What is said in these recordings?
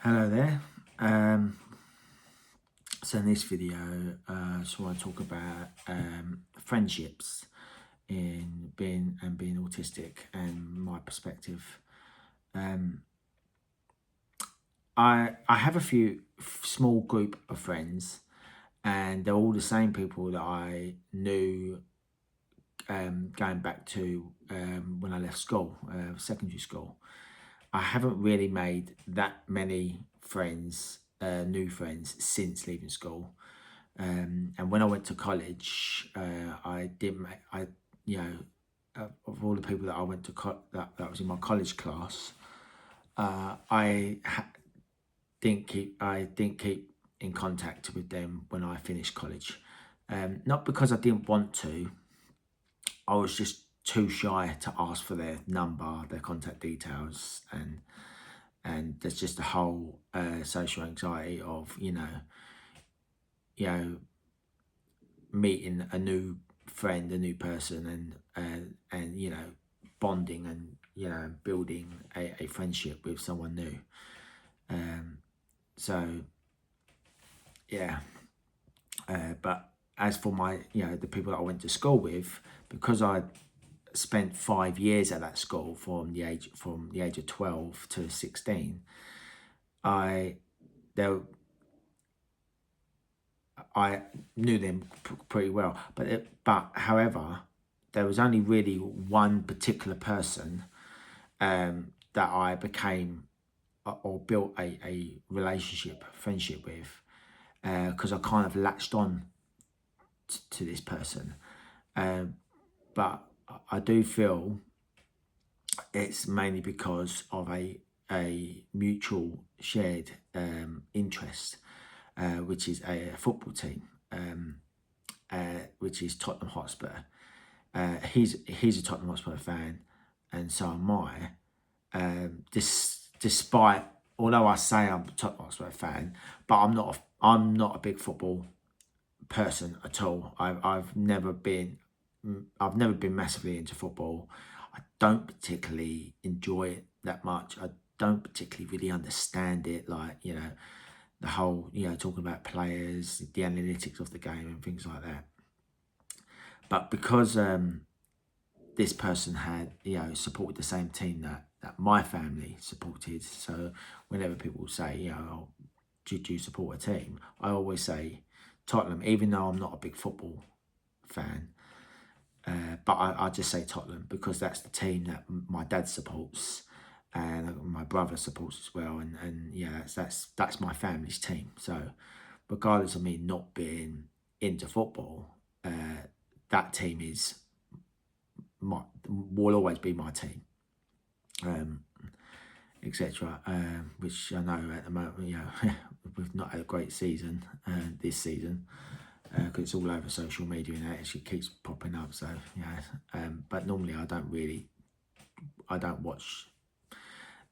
Hello there. Um, so in this video, I just want to talk about friendships in being autistic and my perspective. Um, I have a few small group of friends, and they're all the same people that I knew going back to when I left school, secondary school. I haven't really made that many friends, new friends, since leaving school. And when I went to college, I didn't make, you know, of all the people that I went to, that was in my college class, I didn't keep in contact with them when I finished college. Not because I didn't want to, I was just too shy to ask for their number, their contact details, and there's just a whole social anxiety of you know meeting a new friend, a new person, and bonding and building a friendship with someone new. So yeah, but as for my the people that I went to school with, because I spent 5 years at that school from the age of 12 to 16, I there I knew them pretty well, but however, there was only really one particular person that I became or built a relationship, friendship with, because I kind of latched on to this person. But I do feel it's mainly because of a mutual shared interest, which is a football team, which is Tottenham Hotspur. He's a Tottenham Hotspur fan, and so am I. Despite, although I say I'm a Tottenham Hotspur fan, but I'm not a big football person at all. I've never been massively into football. I don't particularly enjoy it that much. I don't particularly really understand it, like the whole talking about players, the analytics of the game and things like that. But because this person had supported the same team that my family supported, so whenever people say oh, do you support a team, I always say Tottenham, even though I'm not a big football fan. But I just say Tottenham because that's the team that my dad supports and my brother supports as well, and that's my family's team. So regardless of me not being into football, that team will always be my team, etc. Which I know at the moment, we've not had a great season this season, because it's all over social media and it actually keeps popping up. So but normally I don't watch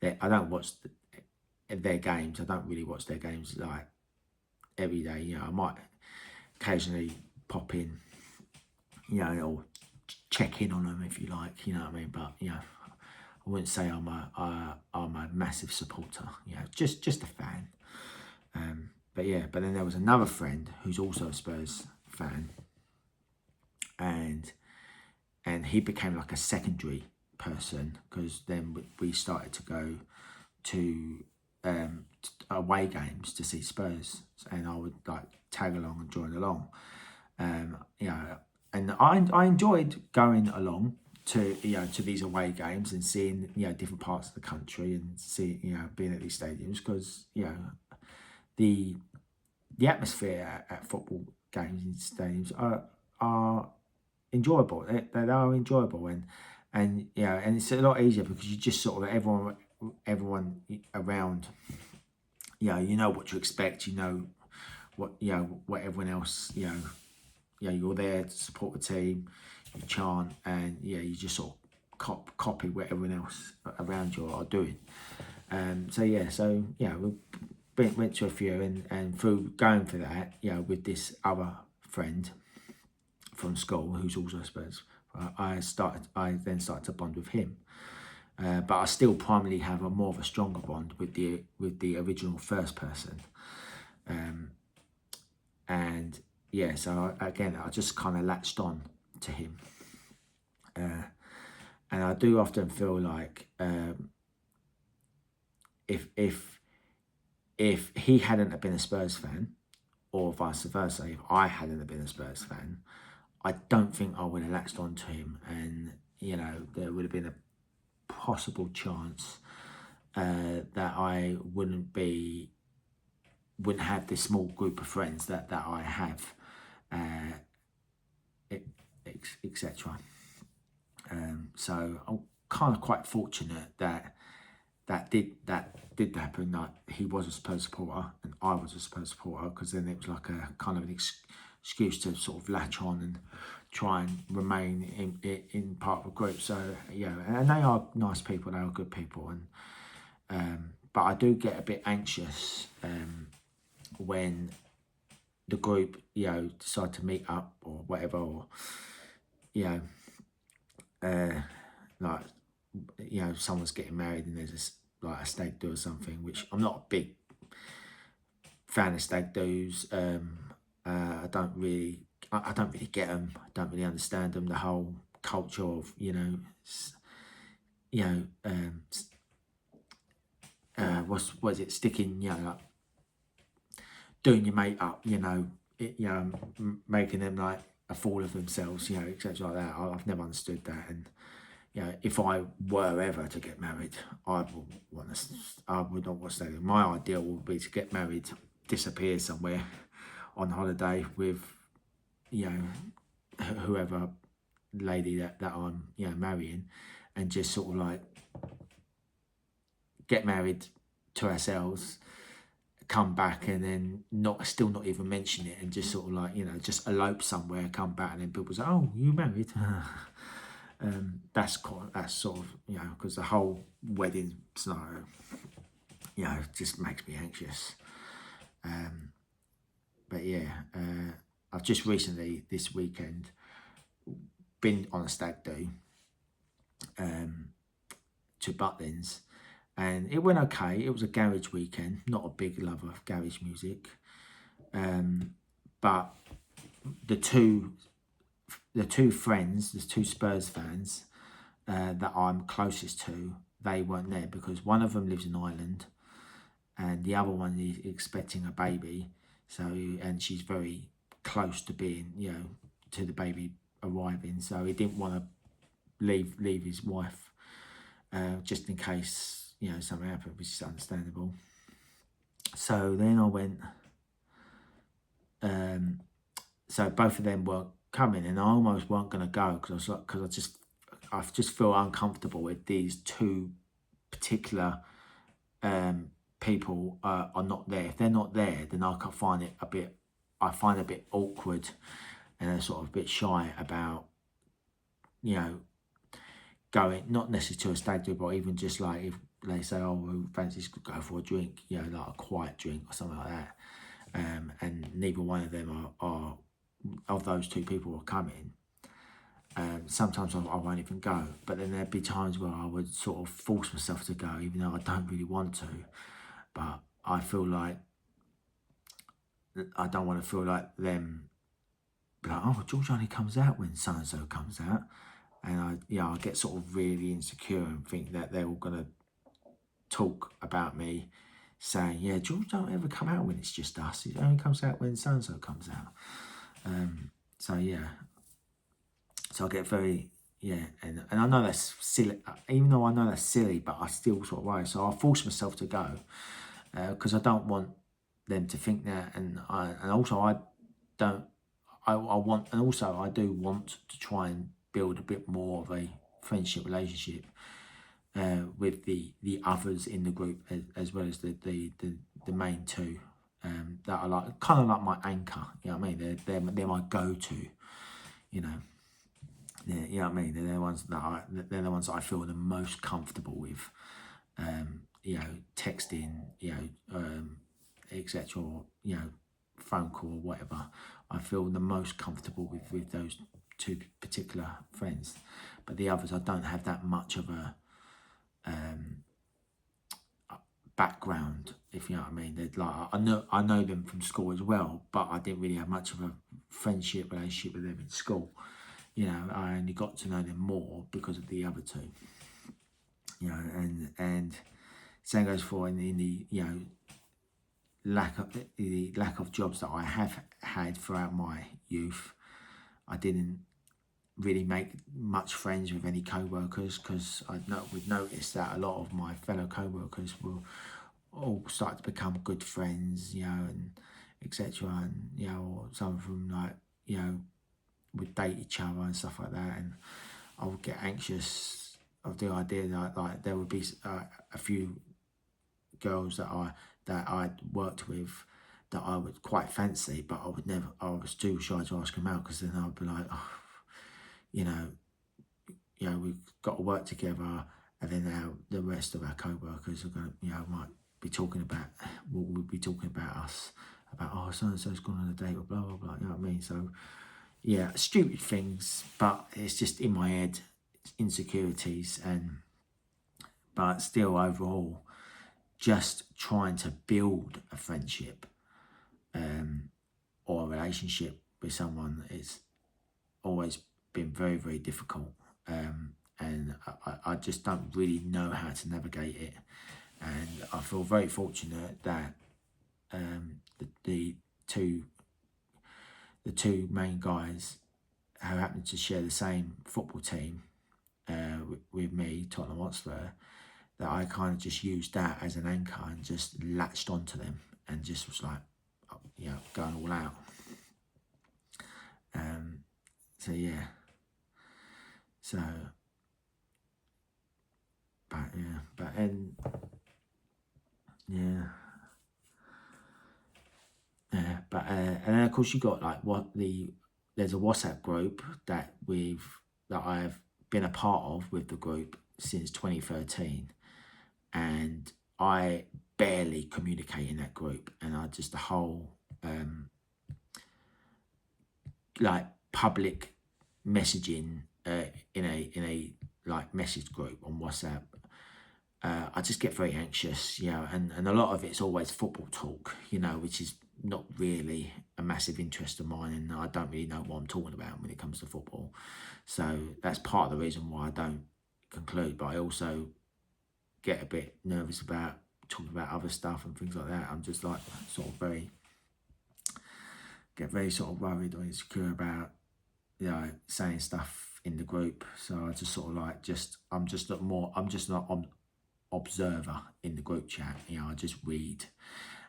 their games. I don't really watch their games like every day. I might occasionally pop in, or check in on them if you like. You know what I mean? But I wouldn't say I'm a massive supporter. Just a fan. But then there was another friend who's also a Spurs fan, and he became like a secondary person because then we started to go to away games to see Spurs, and I would like tag along and join along. And I enjoyed going along to to these away games and seeing different parts of the country and being at these stadiums, because the atmosphere at football games in stadiums are enjoyable. They are enjoyable, and it's a lot easier because you just sort of everyone around, you know what to expect. You know what everyone else you're there to support the team. You chant and you just sort of copy what everyone else around you are doing. We went to a few, and through going for that, with this other friend from school who's also Spurs, I then started to bond with him. but I still primarily have a more of a stronger bond with the original first person. And yeah, so again, I just kind of latched on to him. And I do often feel like if he hadn't have been a Spurs fan, or vice versa, if I hadn't have been a Spurs fan, I don't think I would have latched on to him, and you know, there would have been a possible chance that I wouldn't have this small group of friends that I have, etc. So I'm kind of quite fortunate that did happen. That he was a Spurs supporter and I was a Spurs supporter, because then it was like a kind of an excuse to sort of latch on and try and remain in part of a group. So yeah, and they are nice people, they are good people, and but I do get a bit anxious when the group, you know, decide to meet up or whatever, or you know, like, you know, someone's getting married and there's like a stag do or something, which I'm not a big fan of stag do's. I don't really get them. I don't really understand them. The whole culture of, what's it, sticking, you know, like doing your mate up, you know, making them like a fool of themselves, you know, etc. like that. I've never understood that. And you know, if I were ever to get married, I would not want to stay there. My ideal would be to get married, disappear somewhere on holiday with, you know, whoever lady that I'm, you know, marrying, and just sort of like get married to ourselves, come back, and then still not even mention it, and just sort of like, you know, just elope somewhere, come back, and then people say, oh, you married? That's sort of, you know, because the whole wedding scenario, you know, just makes me anxious. But yeah, I've just recently, this weekend, been on a stag do to Butlins, and it went okay. It was a garage weekend, not a big lover of garage music, but the two friends, the two Spurs fans that I'm closest to, they weren't there, because one of them lives in Ireland and the other one is expecting a baby. So, and she's very close to being, you know, to the baby arriving. So he didn't want to leave his wife just in case, you know, something happened, which is understandable. So then I went, so both of them were coming, and I almost weren't going to go because I just feel uncomfortable with these two particular people are not there. If they're not there, then I find it a bit awkward and sort of a bit shy about, you know, going, not necessarily to a stag do, but even just like if they say, oh, well, fancies could go for a drink, you know, like a quiet drink or something like that, and neither one of them are of those two people are coming. Sometimes I won't even go, but then there'd be times where I would sort of force myself to go, even though I don't really want to. But I feel like I don't want to feel like them, like, oh, George only comes out when so and so comes out, and I get sort of really insecure and think that they're all gonna talk about me, saying, yeah, George don't ever come out when it's just us. He only comes out when so and so comes out. So yeah. So I get very, and I know that's silly, even though I know that's silly, but I still sort of worry. So I force myself to go because I don't want them to think that, and also I do want to try and build a bit more of a friendship relationship with the others in the group, as well as the main two that are like kind of like my anchor. You know what I mean? They're my go-to. You know. Yeah, you know what I mean? They're the ones that I feel the most comfortable with. You know, texting, etc., or phone call or whatever. I feel the most comfortable with those two particular friends, but the others I don't have that much of a background, if you know what I mean. They're like, I know them from school as well, but I didn't really have much of a friendship relationship with them in school. You know, I only got to know them more because of the other two. You know, and same goes for in the you know, lack of jobs that I have had throughout my youth. I didn't really make much friends with any co-workers because we'd noticed that a lot of my fellow co-workers were all start to become good friends, you know, and etc. And you know, or some of them, like, you know, would date each other and stuff like that, and I would get anxious of the idea that like there would be a few girls that I'd worked with that I would quite fancy, but I was too shy to ask them out because then I'd be like, oh, you know, we've got to work together, and then now the rest of our co-workers are going to, you know, might be talking about, we'll be talking about us, about, oh, so-and-so's gone on a date, or blah, blah, blah, you know what I mean? So, yeah, stupid things, but it's just in my head, insecurities, but still overall, just trying to build a friendship or a relationship with someone is always been very, very difficult. And I just don't really know how to navigate it. And I feel very fortunate that the two main guys who happen to share the same football team with me, Tottenham Hotspur, that I kind of just used that as an anchor and just latched onto them and just was like, you know, going all out. So yeah. So, and then of course you got like there's a WhatsApp group that I've been a part of with the group since 2013, and I barely communicate in that group, and I just the whole like public messaging in a like message group on WhatsApp. I just get very anxious, you know, and a lot of it's always football talk, you know, which is not really a massive interest of mine, and I don't really know what I'm talking about when it comes to football. So that's part of the reason why I don't conclude, but I also get a bit nervous about talking about other stuff and things like that. I'm just like sort of get very sort of worried or insecure about, you know, saying stuff in the group. So I just sort of like I'm just not observer in the group chat, you know. I just read,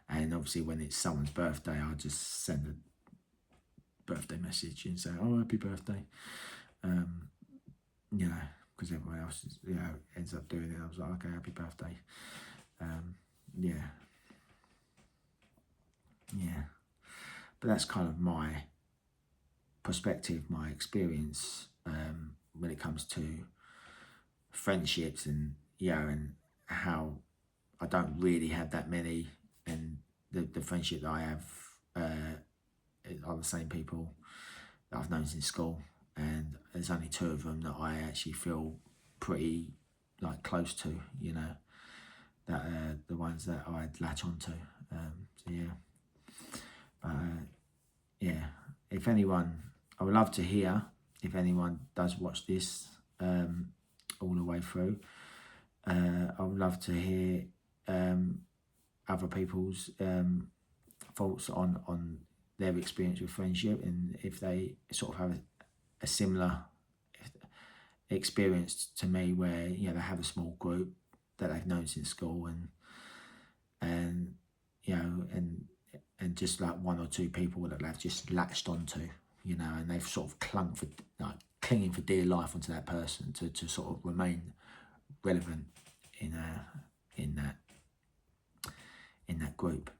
and obviously when it's someone's birthday, I just send a birthday message and say, oh, happy birthday, you know, because everyone else is, you know, ends up doing it. I was like, okay, happy birthday. Yeah, but that's kind of my perspective, my experience when it comes to friendships, and and how I don't really have that many, and the friendship that I have are the same people that I've known since school, and there's only two of them that I actually feel pretty like close to, you know, that the ones that I'd latch onto. So yeah, if anyone, I would love to hear if anyone does watch this all the way through. I would love to hear other people's thoughts on their experience with friendship, and if they sort of have a similar experience to me, where, you know, they have a small group that they've known since school, and you know, and just like one or two people that they've just latched onto, you know, and they've sort of clinging for dear life onto that person to sort of remain relevant in that group.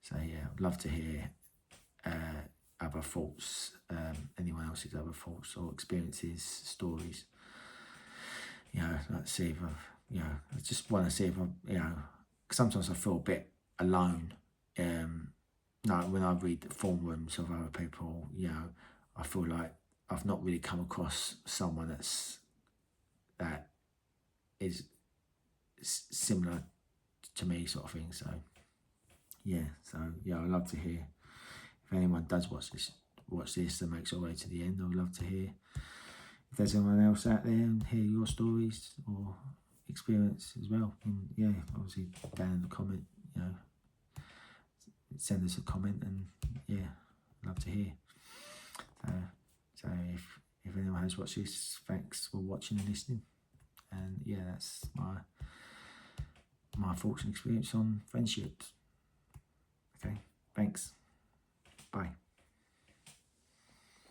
So yeah, I'd love to hear other thoughts, anyone else's other thoughts or experiences, stories. You know, like see if I just want to see if sometimes I feel a bit alone. Like when I read the forums of other people, you know, I feel like I've not really come across someone that is similar to me, sort of thing. So yeah, I'd love to hear if anyone does watch this and makes all the way to the end. I'd love to hear if there's anyone else out there and hear your stories or experience as well. And yeah, obviously down in the comment, you know, send us a comment, and yeah, I'd love to hear. So if anyone has watched this, thanks for watching and listening. And yeah, that's my thoughts and experience on friendships. Okay, thanks.